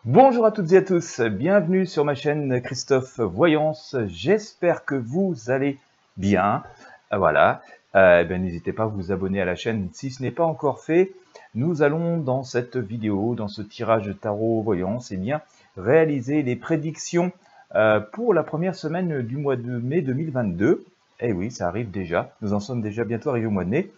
Bonjour à toutes et à tous, bienvenue sur ma chaîne Christophe Voyance, j'espère que vous allez bien. Voilà, n'hésitez pas à vous abonner à la chaîne si ce n'est pas encore fait. Nous allons dans cette vidéo, dans ce tirage de tarot Voyance, réaliser les prédictions pour la première semaine du mois de mai 2022. Eh oui, ça arrive déjà, nous en sommes déjà bientôt arrivés au mois de mai.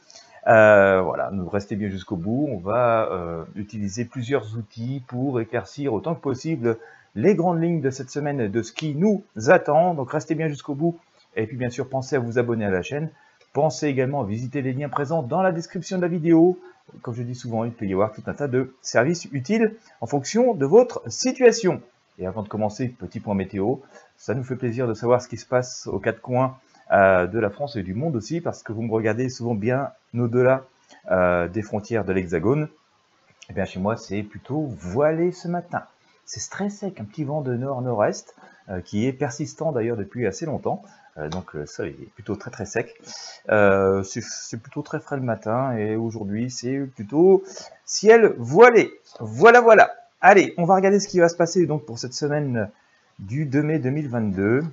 Voilà, nous restez bien jusqu'au bout. On va utiliser plusieurs outils pour éclaircir autant que possible les grandes lignes de cette semaine, de ce qui nous attend. Donc restez bien jusqu'au bout. Et puis bien sûr, pensez à vous abonner à la chaîne. Pensez également à visiter les liens présents dans la description de la vidéo. Comme je dis souvent, il peut y avoir tout un tas de services utiles en fonction de votre situation. Et avant de commencer, petit point météo. Ça nous fait plaisir de savoir ce qui se passe aux quatre coins de la France et du monde aussi, parce que vous me regardez souvent bien au-delà des frontières de l'Hexagone. Et bien chez moi, c'est plutôt voilé ce matin. C'est très sec, un petit vent de nord-nord-est qui est persistant d'ailleurs depuis assez longtemps. Donc le sol est plutôt très sec. C'est plutôt très frais le matin et aujourd'hui c'est plutôt ciel voilé. Voilà. Allez, on va regarder ce qui va se passer donc pour cette semaine du 2 mai 2022.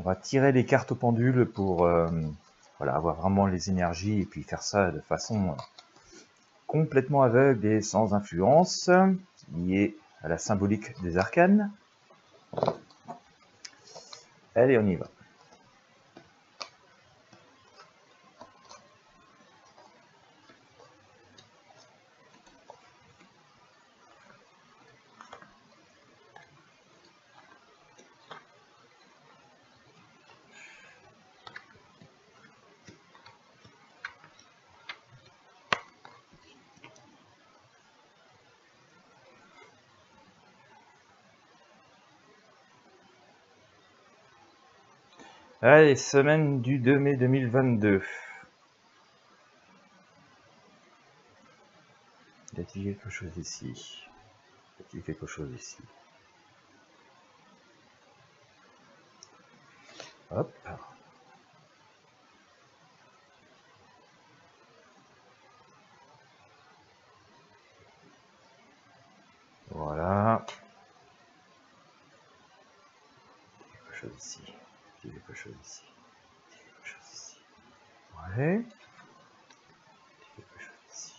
On va tirer les cartes au pendule pour voilà, avoir vraiment les énergies et puis faire ça de façon complètement aveugle et sans influence, liée à la symbolique des arcanes. Allez, on y va. Allez, semaine du 2 mai 2022. Y a-t-il quelque chose ici? Y a-t-il quelque chose ici? Hop. Voilà. Quelque chose ici. Quelque chose ici. Quelque chose ici. Ouais. Quelque chose ici.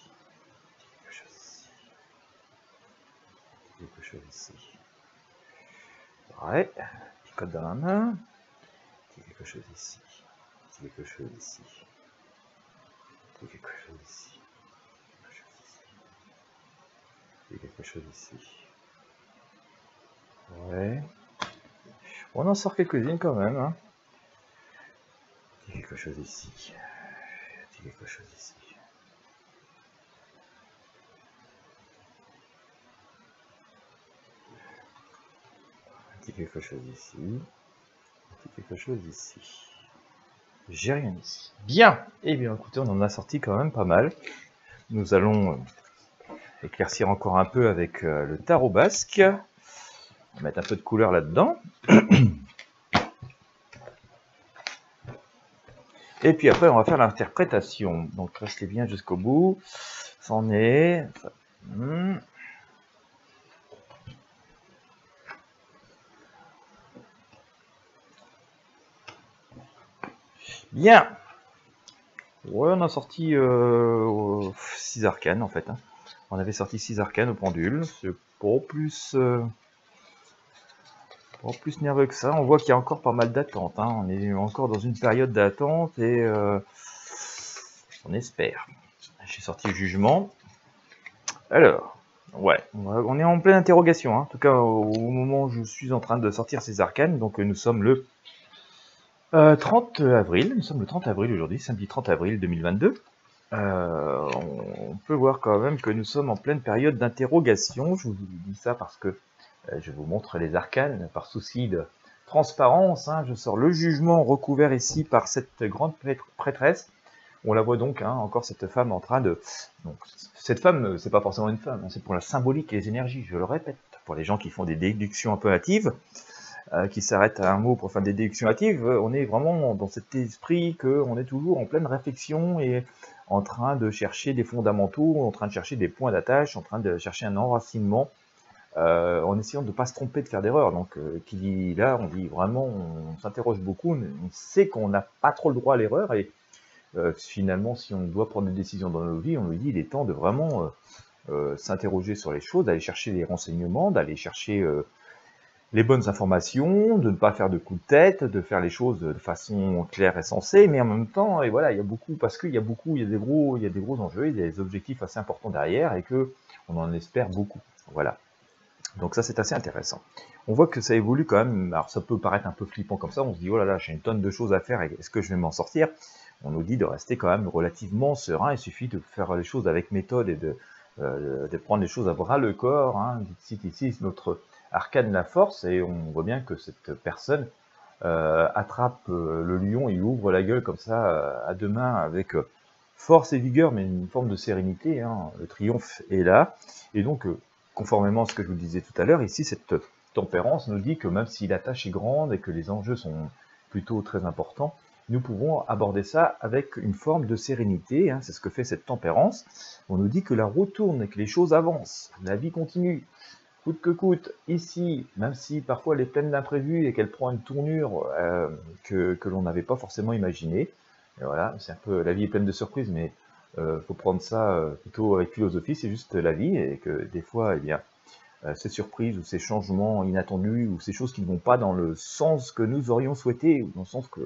Quelque chose ici. Quelque chose ici. Ouais. Petit code dans la main. Quelque chose ici. Quelque chose ici. Quelque chose ici. Quelque chose ici. Ouais. On en sort quelques-unes quand même. Hein. Quelque chose ici. Quelque chose ici. Quelque chose ici. Quelque chose ici. J'ai rien ici. Bien. Eh bien, écoutez, on en a sorti quand même pas mal. Nous allons éclaircir encore un peu avec le tarot basque. On va mettre un peu de couleur là-dedans. Et puis après, on va faire l'interprétation. Donc, restez bien jusqu'au bout. C'en est. Bien. Ouais, on a sorti 6 arcanes en fait. Hein. On avait sorti 6 arcanes au pendule. C'est pas plus nerveux que ça. On voit qu'il y a encore pas mal d'attente. Hein. On est encore dans une période d'attente et on espère. J'ai sorti le jugement. Alors, ouais, on est en pleine interrogation. Hein. En tout cas, au moment où je suis en train de sortir ces arcanes, donc nous sommes le 30 avril. Nous sommes le 30 avril aujourd'hui, samedi 30 avril 2022. On peut voir quand même que nous sommes en pleine période d'interrogation. Je vous dis ça parce que je vous montre les arcanes par souci de transparence. Hein. Je sors le jugement recouvert ici par cette grande prêtresse. On la voit donc, hein, encore cette femme en train de... Donc, cette femme, c'est pas forcément une femme, hein, c'est pour la symbolique et les énergies, je le répète. Pour les gens qui font des déductions un peu hâtives, qui s'arrêtent à un mot pour faire des déductions hâtives, on est vraiment dans cet esprit qu'on est toujours en pleine réflexion et en train de chercher des fondamentaux, en train de chercher des points d'attache, en train de chercher un enracinement en essayant de ne pas se tromper, de faire d'erreurs. Donc, qui dit là, on dit vraiment, on s'interroge beaucoup, on sait qu'on n'a pas trop le droit à l'erreur, et finalement, si on doit prendre des décisions dans nos vies, on nous dit il est temps de vraiment s'interroger sur les choses, d'aller chercher les renseignements, d'aller chercher les bonnes informations, de ne pas faire de coups de tête, de faire les choses de façon claire et sensée, mais en même temps, et voilà, il y a beaucoup, parce qu'il y a beaucoup, il y a des gros enjeux, il y a des objectifs assez importants derrière, et que on en espère beaucoup. Voilà. Donc ça, c'est assez intéressant. On voit que ça évolue quand même. Alors ça peut paraître un peu flippant comme ça, on se dit, oh là là, j'ai une tonne de choses à faire, est-ce que je vais m'en sortir? On nous dit de rester quand même relativement serein, il suffit de faire les choses avec méthode et de prendre les choses à bras le corps. Hein. Ici, notre arcane la force, et on voit bien que cette personne attrape le lion et ouvre la gueule comme ça à deux mains avec force et vigueur, mais une forme de sérénité. Hein. Le triomphe est là, et donc conformément à ce que je vous disais tout à l'heure, ici cette tempérance nous dit que même si la tâche est grande et que les enjeux sont plutôt très importants, nous pouvons aborder ça avec une forme de sérénité. Hein. C'est ce que fait cette tempérance. On nous dit que la roue tourne et que les choses avancent, la vie continue. Coûte que coûte, ici, même si parfois elle est pleine d'imprévus et qu'elle prend une tournure que l'on n'avait pas forcément imaginée. Et voilà, c'est un peu, la vie est pleine de surprises, mais faut prendre ça plutôt avec philosophie, c'est juste la vie, et que des fois, eh bien, ces surprises ou ces changements inattendus ou ces choses qui ne vont pas dans le sens que nous aurions souhaité, ou dans le sens qui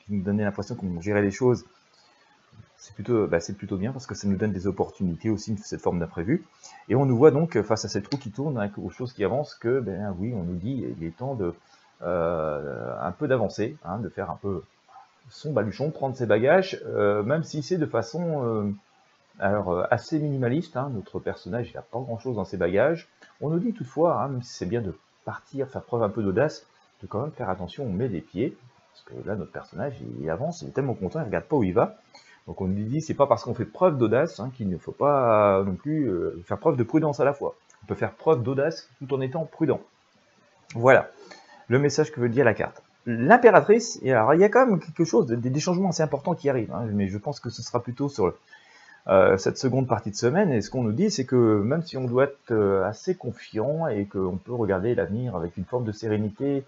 nous donnait l'impression qu'on gérait les choses, c'est plutôt bien parce que ça nous donne des opportunités aussi, cette forme d'imprévu. Et on nous voit donc face à cette roue qui tourne, hein, aux choses qui avancent, que ben oui, on nous dit il est temps de un peu d'avancer, hein, de faire un peu son baluchon, prendre ses bagages, même si c'est de façon assez minimaliste. Hein, notre personnage il n'a pas grand chose dans ses bagages. On nous dit toutefois, hein, même si c'est bien de partir, faire preuve un peu d'audace, de quand même faire attention, on met des pieds, parce que là notre personnage il avance, il est tellement content, il ne regarde pas où il va. Donc on nous dit, c'est pas parce qu'on fait preuve d'audace hein, qu'il ne faut pas non plus faire preuve de prudence à la fois. On peut faire preuve d'audace tout en étant prudent. Voilà le message que veut dire la carte. L'impératrice, et alors il y a quand même quelque chose, des changements assez importants qui arrivent, hein, mais je pense que ce sera plutôt sur cette seconde partie de semaine, et ce qu'on nous dit, c'est que même si on doit être assez confiant et qu'on peut regarder l'avenir avec une forme de sérénité,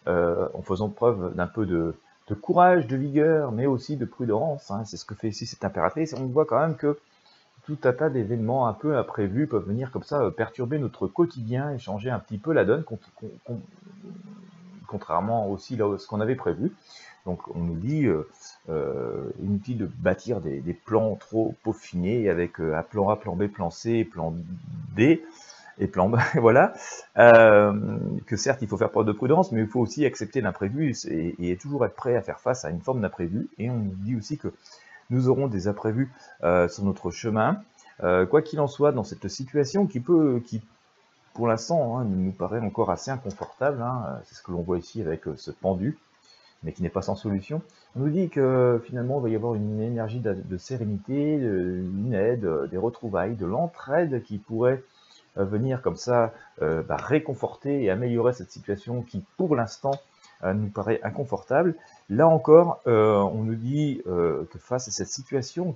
en faisant preuve d'un peu de courage, de vigueur, mais aussi de prudence, hein, c'est ce que fait ici cette impératrice, on voit quand même que tout un tas d'événements un peu imprévus peuvent venir comme ça perturber notre quotidien et changer un petit peu la donne, contrairement aussi à ce qu'on avait prévu. Donc on nous dit inutile de bâtir des plans trop peaufinés avec un plan A, plan B, plan C, plan D et plan B, voilà. Que certes il faut faire preuve de prudence, mais il faut aussi accepter l'imprévu et toujours être prêt à faire face à une forme d'imprévu. Et on nous dit aussi que nous aurons des imprévus sur notre chemin. Quoi qu'il en soit, dans cette situation qui pour l'instant, hein, nous paraît encore assez inconfortable, hein, c'est ce que l'on voit ici avec ce pendu, mais qui n'est pas sans solution. On nous dit que finalement il va y avoir une énergie de sérénité, une aide, des retrouvailles, de l'entraide qui pourrait venir comme ça réconforter et améliorer cette situation qui pour l'instant nous paraît inconfortable. Là encore, on nous dit que face à cette situation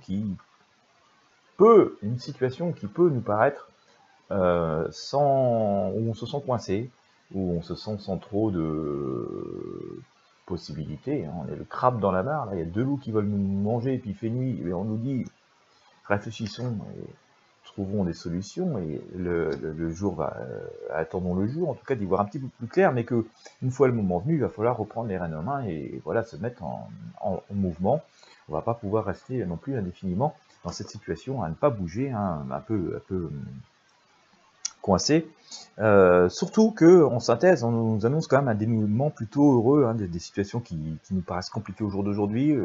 une situation qui peut nous paraître où on se sent coincé, où on se sent sans trop de possibilités. Hein. On est le crabe dans la mare, là, il y a deux loups qui veulent nous manger, et puis il fait nuit, et on nous dit réfléchissons et trouvons des solutions, et le jour va, attendons le jour, en tout cas d'y voir un petit peu plus clair, mais que une fois le moment venu, il va falloir reprendre les rênes en main et voilà, se mettre en mouvement. On va pas pouvoir rester non plus indéfiniment dans cette situation, à ne pas bouger, hein, un peu coincé. Surtout que, en synthèse, on nous annonce quand même un dénouement plutôt heureux, hein, des situations qui nous paraissent compliquées au jour d'aujourd'hui.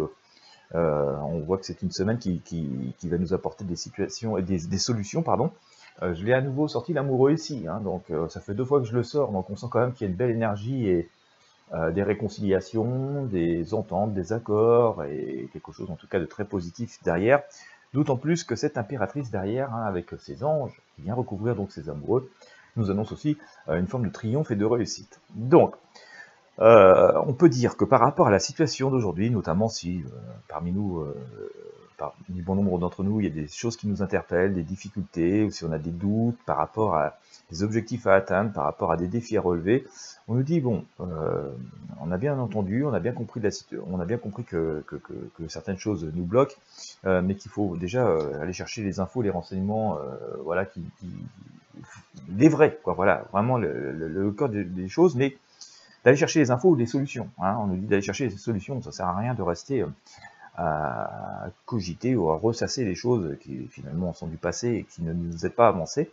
On voit que c'est une semaine qui va nous apporter des situations et des solutions, pardon. Je l'ai à nouveau sorti l'amoureux ici, hein, donc ça fait 2 fois que je le sors, donc on sent quand même qu'il y a une belle énergie et des réconciliations, des ententes, des accords et quelque chose en tout cas de très positif derrière. D'autant plus que cette impératrice derrière, hein, avec ses anges, qui vient recouvrir donc ses amoureux, nous annonce aussi une forme de triomphe et de réussite. Donc, on peut dire que par rapport à la situation d'aujourd'hui, notamment si parmi nous, parmi bon nombre d'entre nous, il y a des choses qui nous interpellent, des difficultés, ou si on a des doutes par rapport à des objectifs à atteindre, par rapport à des défis à relever, on nous dit, bon, on a bien entendu, on a bien compris, on a bien compris que certaines choses nous bloquent, mais qu'il faut déjà aller chercher les infos, les renseignements, voilà, les vrais, quoi, voilà, vraiment le cœur des choses, mais d'aller chercher les infos ou des solutions. Hein, on nous dit d'aller chercher des solutions, ça sert à rien de rester à cogiter ou à ressasser les choses qui finalement sont du passé et qui ne nous aident pas à avancer.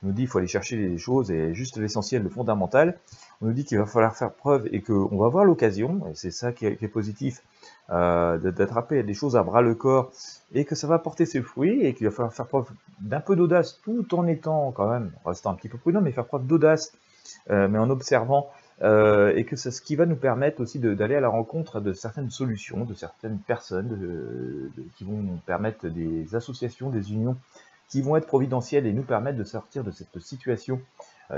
On nous dit qu'il faut aller chercher les choses et juste l'essentiel, le fondamental. On nous dit qu'il va falloir faire preuve et qu'on va avoir l'occasion, et c'est ça qui est positif, d'attraper des choses à bras le corps et que ça va porter ses fruits et qu'il va falloir faire preuve d'un peu d'audace tout en étant quand même, restant un petit peu prudent, mais faire preuve d'audace, mais en observant et que c'est ce qui va nous permettre aussi d'aller à la rencontre de certaines solutions, de certaines personnes qui vont nous permettre des associations, des unions qui vont être providentielles et nous permettre de sortir de cette situation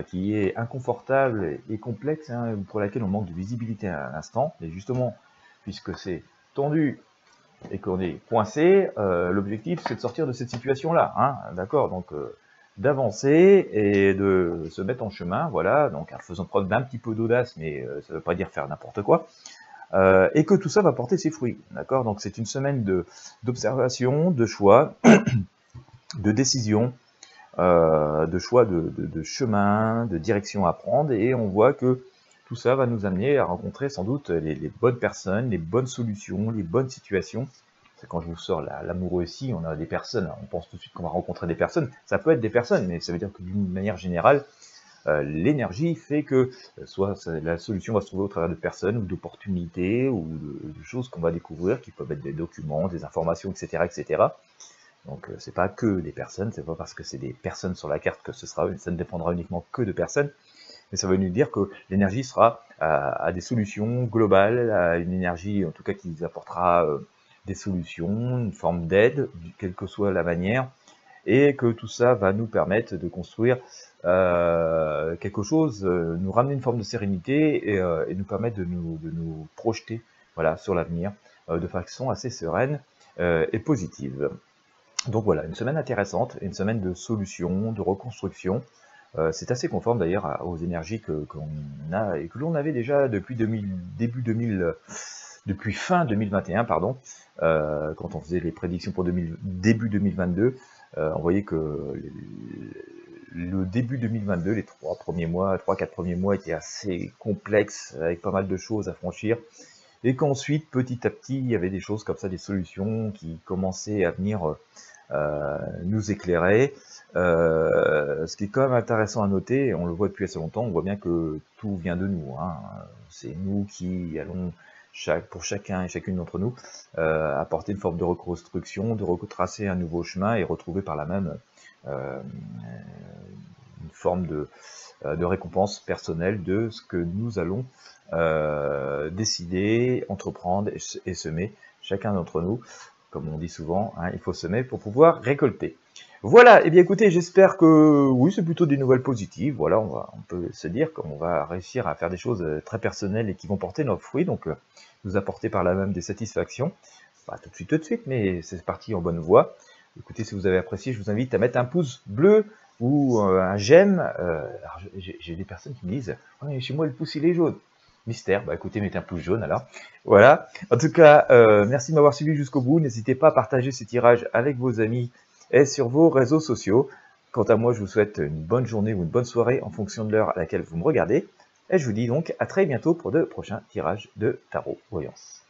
qui est inconfortable et complexe, hein, pour laquelle on manque de visibilité à l'instant. Et justement, puisque c'est tendu et qu'on est coincé, l'objectif c'est de sortir de cette situation-là, hein, d'accord, donc d'avancer et de se mettre en chemin, voilà, donc en faisant preuve d'un petit peu d'audace, mais ça ne veut pas dire faire n'importe quoi, et que tout ça va porter ses fruits, d'accord, donc c'est une semaine d'observation, de choix, de décision, de choix de chemin, de direction à prendre, et on voit que tout ça va nous amener à rencontrer sans doute les bonnes personnes, les bonnes solutions, les bonnes situations. C'est quand je vous sors l'amoureux ici, on a des personnes, on pense tout de suite qu'on va rencontrer des personnes, ça peut être des personnes, mais ça veut dire que d'une manière générale, l'énergie fait que soit la solution va se trouver au travers de personnes, ou d'opportunités, ou de choses qu'on va découvrir, qui peuvent être des documents, des informations, etc. etc. Donc c'est pas que des personnes, c'est pas parce que c'est des personnes sur la carte que ça ne dépendra uniquement que de personnes, mais ça veut nous dire que l'énergie sera à des solutions globales, à une énergie en tout cas qui nous apportera des solutions, une forme d'aide, quelle que soit la manière, et que tout ça va nous permettre de construire quelque chose, nous ramener une forme de sérénité et nous permettre de nous projeter, voilà, sur l'avenir de façon assez sereine et positive. Donc voilà, une semaine intéressante, une semaine de solutions, de reconstruction. C'est assez conforme d'ailleurs aux énergies qu'on a et que l'on avait déjà depuis depuis fin 2021, pardon, quand on faisait les prédictions pour début 2022, on voyait que le début 2022, les 3-4 premiers mois étaient assez complexes, avec pas mal de choses à franchir, et qu'ensuite, petit à petit, il y avait des choses comme ça, des solutions qui commençaient à venir nous éclairer. Ce qui est quand même intéressant à noter, et on le voit depuis assez longtemps, on voit bien que tout vient de nous, hein. C'est nous qui allons, pour chacun et chacune d'entre nous, apporter une forme de reconstruction, de retracer un nouveau chemin et retrouver par là même une forme de récompense personnelle de ce que nous allons décider, entreprendre et semer, chacun d'entre nous. Comme on dit souvent, hein, il faut semer pour pouvoir récolter. Voilà, et bien écoutez, j'espère que oui, c'est plutôt des nouvelles positives. Voilà, on peut se dire qu'on va réussir à faire des choses très personnelles et qui vont porter nos fruits, donc nous apporter par là même des satisfactions. Pas tout de suite, mais c'est parti en bonne voie. Écoutez, si vous avez apprécié, je vous invite à mettre un pouce bleu ou un j'aime. J'ai des personnes qui me disent « Ouais, chez moi, le pouce, il est jaune ». Mystère, bah écoutez, mettez un pouce jaune alors. Voilà, en tout cas, merci de m'avoir suivi jusqu'au bout. N'hésitez pas à partager ces tirages avec vos amis et sur vos réseaux sociaux. Quant à moi, je vous souhaite une bonne journée ou une bonne soirée en fonction de l'heure à laquelle vous me regardez. Et je vous dis donc à très bientôt pour de prochains tirages de tarot voyance.